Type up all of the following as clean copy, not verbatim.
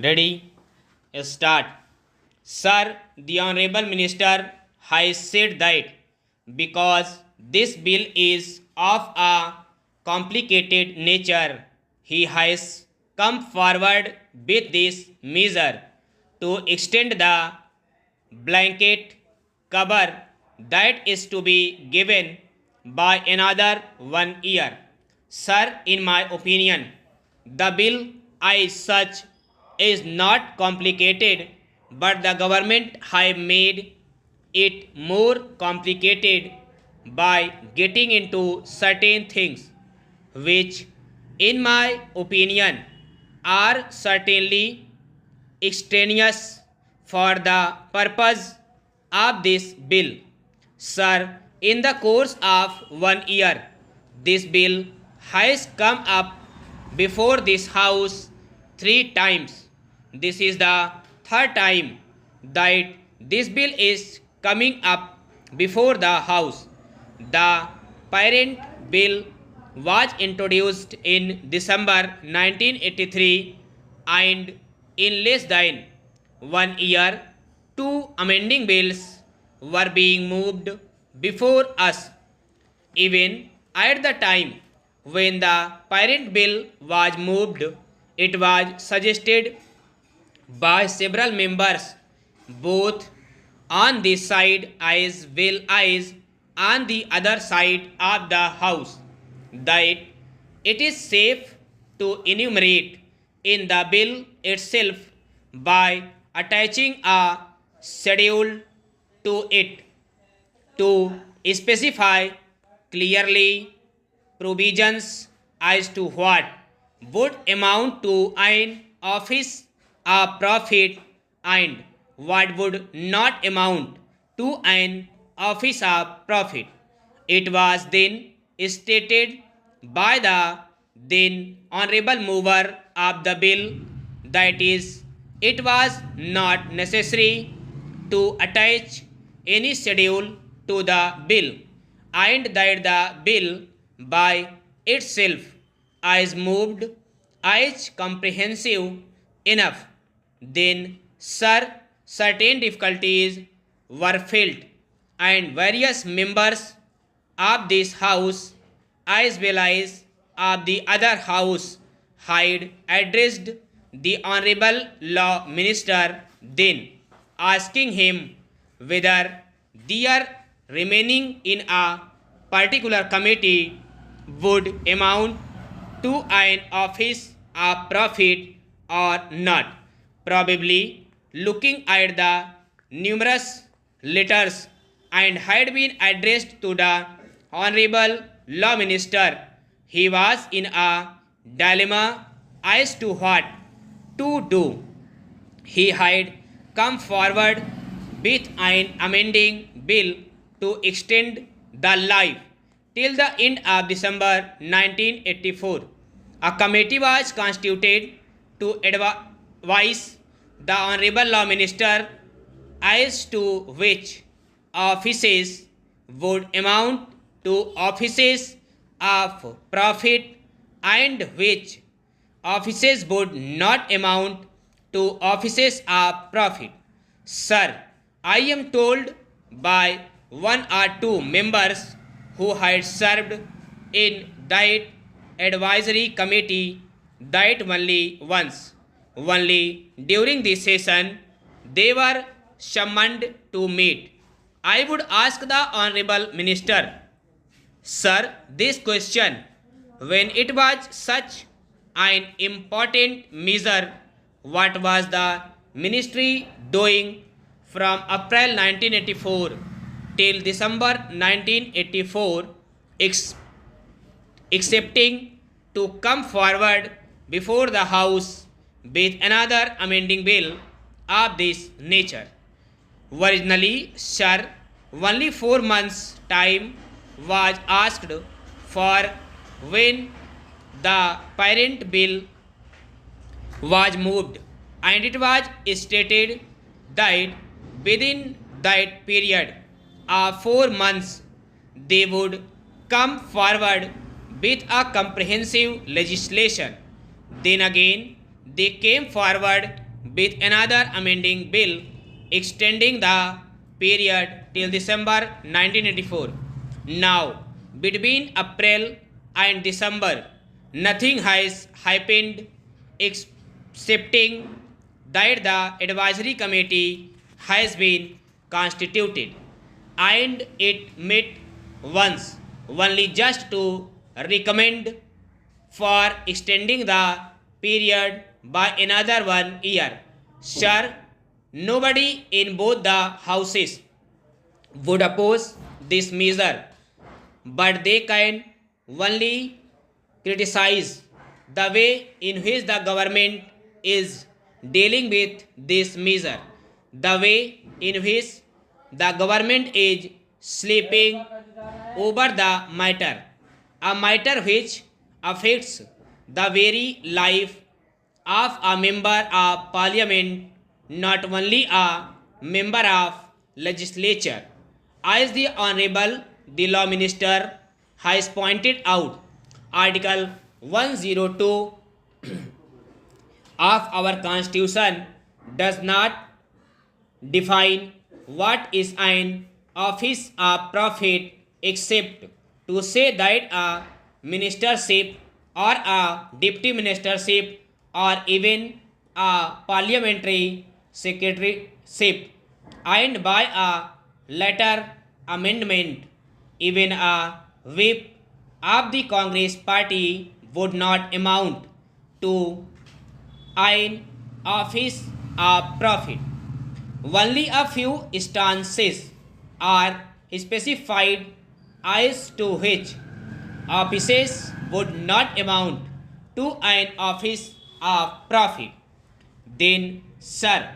Ready? Start. Sir, the Honorable Minister has said that because this bill is of a complicated nature, he has come forward with this measure to extend the blanket cover that is to be given by another 1 year. Sir, in my opinion, the bill as such is not complicated, but the government have made it more complicated by getting into certain things which in my opinion are certainly extraneous for the purpose of this bill. Sir, in the course of 1 year, this bill has come up before this House 3 times. This is the third time that this bill is coming up before the House. The parent bill was introduced in December 1983 and in less than 1 year, two amending bills were being moved before us. Even at the time when the parent bill was moved, it was suggested by several members, both on this side as well as on the other side of the house, that it is safe to enumerate in the bill itself by attaching a schedule to it to specify clearly provisions as to what would amount to an office a profit and what would not amount to an office of profit. It was then stated by the then honorable mover of the bill that is, it was not necessary to attach any schedule to the bill, and that the bill by itself is moved as comprehensive enough. Then, sir, certain difficulties were felt, and various members of this house as well as of the other house had addressed the honorable law minister then, asking him whether their remaining in a particular committee would amount to an office of profit or not. Probably looking at the numerous letters and had been addressed to the honorable law minister, he was in a dilemma as to what to do. He had come forward with an amending bill to extend the life till the end of December 1984. A committee was constituted to advise the honorable law minister as to which offices would amount to offices of profit and which offices would not amount to offices of profit. Sir, I am told by one or two members who had served in that advisory committee that only during this session, they were summoned to meet. I would ask the Honorable Minister, sir, this question, when it was such an important measure, what was the ministry doing from April 1984 till December 1984, accepting to come forward before the House with another amending bill of this nature? Originally, sir, only 4 months' time was asked for when the parent bill was moved, and it was stated that within that period of 4 months they would come forward with a comprehensive legislation. Then again, they came forward with another amending bill extending the period till December 1984. Now, between April and December, nothing has happened excepting that the advisory committee has been constituted and it met once only just to recommend for extending the period by another 1 year. Sir, nobody in both the houses would oppose this measure, but they can only criticize the way in which the government is dealing with this measure, the way in which the government is sleeping over the matter, a matter which affects the very life of a member of parliament, not only a member of legislature. As the Honorable the Law Minister has pointed out, Article 102 of our Constitution does not define what is an office of profit except to say that a ministership or a deputy ministership or even a parliamentary secretaryship, and by a later amendment even a whip of the Congress party would not amount to an office of profit. Only a few instances are specified as to which offices would not amount to an office of profit. Then, sir,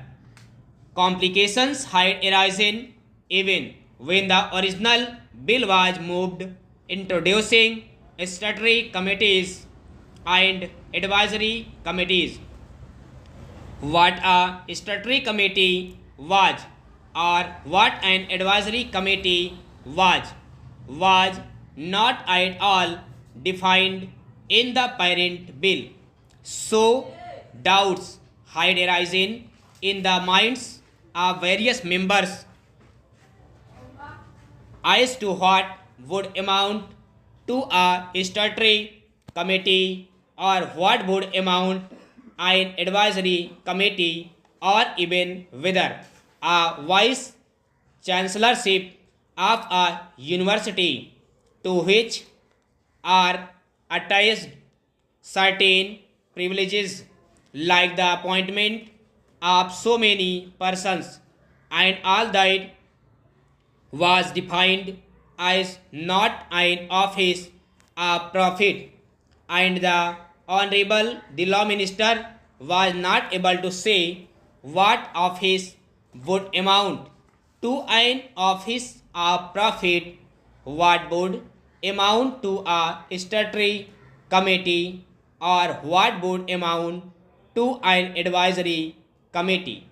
complications had arisen even when the original bill was moved, introducing statutory committees and advisory committees. What a statutory committee was or what an advisory committee was not at all defined in the parent bill. So, doubts had arisen in the minds of various members as to what would amount to a statutory committee or what would amount an advisory committee or even whether a vice chancellorship of a university to which are attached certain privileges like the appointment of so many persons and all that was defined as not an office of profit, and the Honorable the Law Minister was not able to say what office would amount to an office of profit, what would amount to a statutory committee, or what would amount to an advisory committee.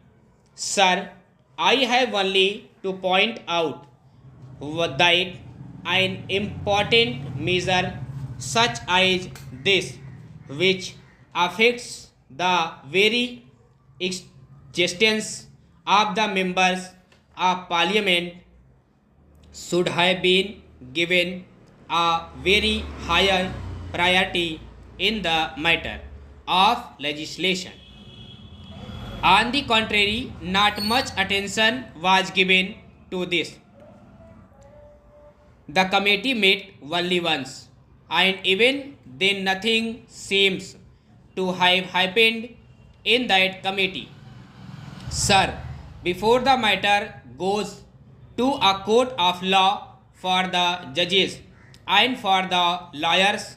Sir, I have only to point out that an important measure such as this, which affects the very existence of the members of parliament, should have been given a very higher priority in the matter of legislation. On the contrary, not much attention was given to this. The committee met only once, and even then nothing seems to have happened in that committee. Sir, before the matter goes to a court of law for the judges and for the lawyers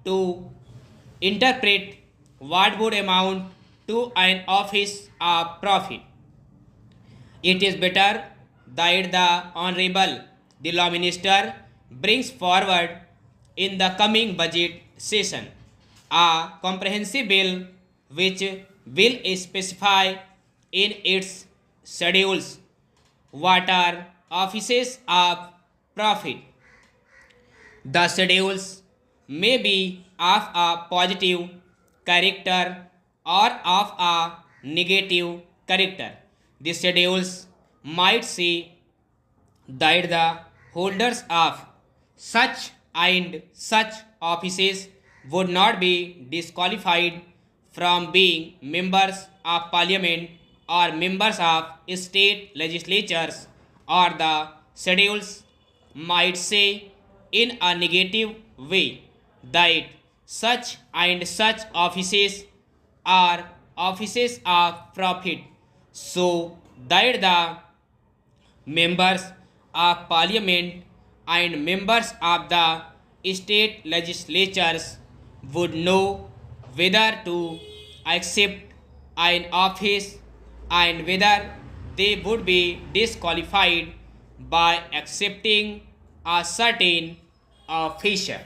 to interpret what would amount to an office of profit, it is better that the Honorable the Law Minister brings forward in the coming budget session a comprehensive bill which will specify in its schedules what are offices of profit. The schedules may be of a positive character or of a negative character. The schedules might say that the holders of such and such offices would not be disqualified from being members of parliament or members of state legislatures, or the schedules might say in a negative way that such and such offices are offices of profit, so that the members of parliament and members of the state legislatures would know whether to accept an office and whether they would be disqualified by accepting a certain official.